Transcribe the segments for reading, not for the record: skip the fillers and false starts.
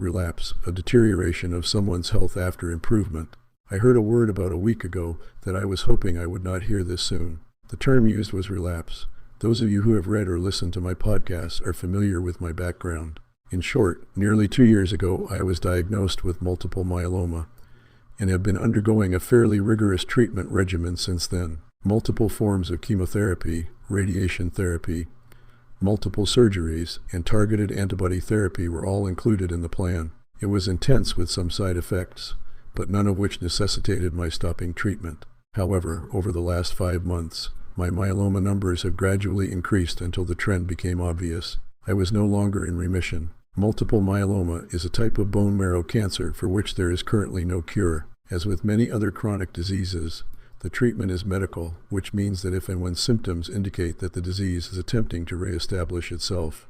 relapse, a deterioration of someone's health after improvement. I heard a word about a week ago that I was hoping I would not hear this soon. The term used was relapse. Those of you who have read or listened to my podcasts are familiar with my background. In short, nearly 2 years ago, I was diagnosed with multiple myeloma and have been undergoing a fairly rigorous treatment regimen since then. Multiple forms of chemotherapy, radiation therapy, multiple surgeries, and targeted antibody therapy were all included in the plan. It was intense with some side effects, but none of which necessitated my stopping treatment. However, over the last 5 months, my myeloma numbers have gradually increased until the trend became obvious. I was no longer in remission. Multiple myeloma is a type of bone marrow cancer for which there is currently no cure. As with many other chronic diseases, the treatment is medical, which means that if and when symptoms indicate that the disease is attempting to reestablish itself,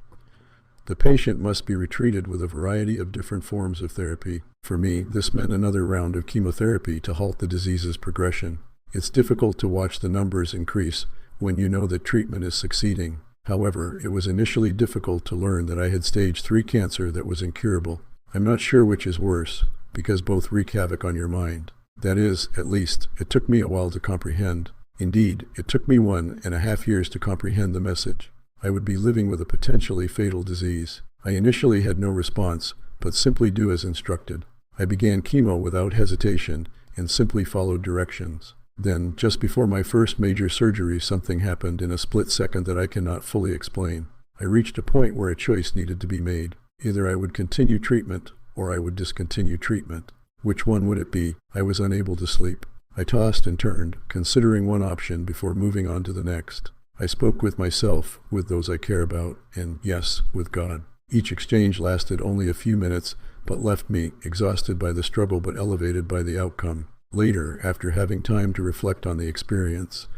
the patient must be retreated with a variety of different forms of therapy. For me, this meant another round of chemotherapy to halt the disease's progression. It's difficult to watch the numbers increase when you know that treatment is succeeding. However, it was initially difficult to learn that I had stage 3 cancer that was incurable. I'm not sure which is worse, because both wreak havoc on your mind. That is, at least, it took me a while to comprehend. Indeed, it took me 1.5 years to comprehend the message. I would be living with a potentially fatal disease. I initially had no response, but simply do as instructed. I began chemo without hesitation and simply followed directions. Then, just before my first major surgery, something happened in a split second that I cannot fully explain. I reached a point where a choice needed to be made. Either I would continue treatment, or I would discontinue treatment. Which one would it be? I was unable to sleep. I tossed and turned, considering one option before moving on to the next. I spoke with myself, with those I care about, and yes, with God. Each exchange lasted only a few minutes, but left me exhausted by the struggle but elevated by the outcome. Later, after having time to reflect on the experience,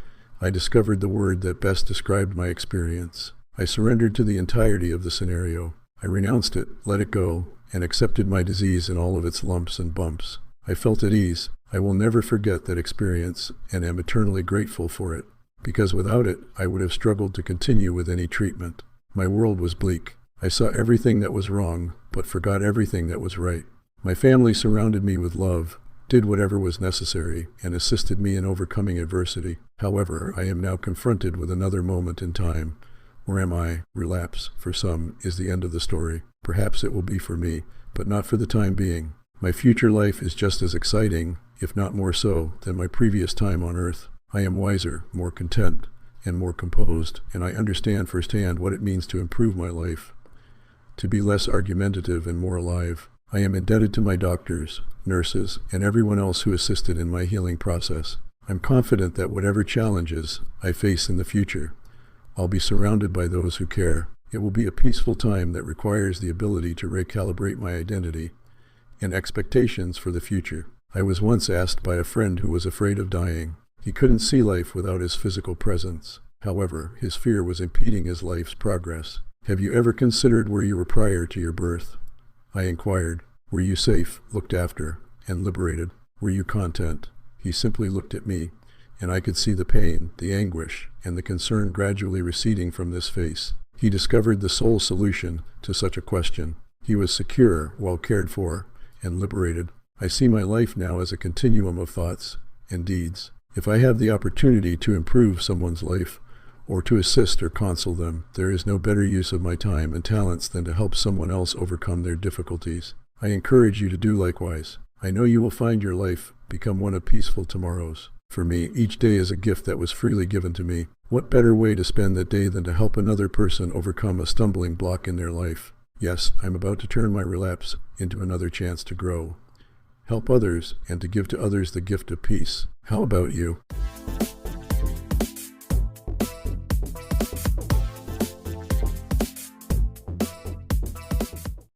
I discovered the word that best described my experience. I surrendered to the entirety of the scenario. I renounced it, let it go, and accepted my disease in all of its lumps and bumps. I felt at ease. I will never forget that experience and am eternally grateful for it, because without it, I would have struggled to continue with any treatment. My world was bleak. I saw everything that was wrong, but forgot everything that was right. My family surrounded me with love, did whatever was necessary, and assisted me in overcoming adversity. However, I am now confronted with another moment in time. Where am I? Relapse, for some, is the end of the story. Perhaps it will be for me, but not for the time being. My future life is just as exciting, if not more so, than my previous time on Earth. I am wiser, more content, and more composed, and I understand firsthand what it means to improve my life, to be less argumentative and more alive. I am indebted to my doctors, nurses, and everyone else who assisted in my healing process. I'm confident that whatever challenges I face in the future, I'll be surrounded by those who care. It will be a peaceful time that requires the ability to recalibrate my identity and expectations for the future. I was once asked by a friend who was afraid of dying. He couldn't see life without his physical presence. However, his fear was impeding his life's progress. Have you ever considered where you were prior to your birth? I inquired. Were you safe, looked after, and liberated? Were you content? He simply looked at me, and I could see the pain, the anguish, and the concern gradually receding from this face. He discovered the sole solution to such a question. He was secure while cared for and liberated. I see my life now as a continuum of thoughts and deeds. If I have the opportunity to improve someone's life, or to assist or counsel them, there is no better use of my time and talents than to help someone else overcome their difficulties. I encourage you to do likewise. I know you will find your life become one of peaceful tomorrows. For me, each day is a gift that was freely given to me. What better way to spend that day than to help another person overcome a stumbling block in their life? Yes, I'm about to turn my relapse into another chance to grow, help others, and to give to others the gift of peace. How about you?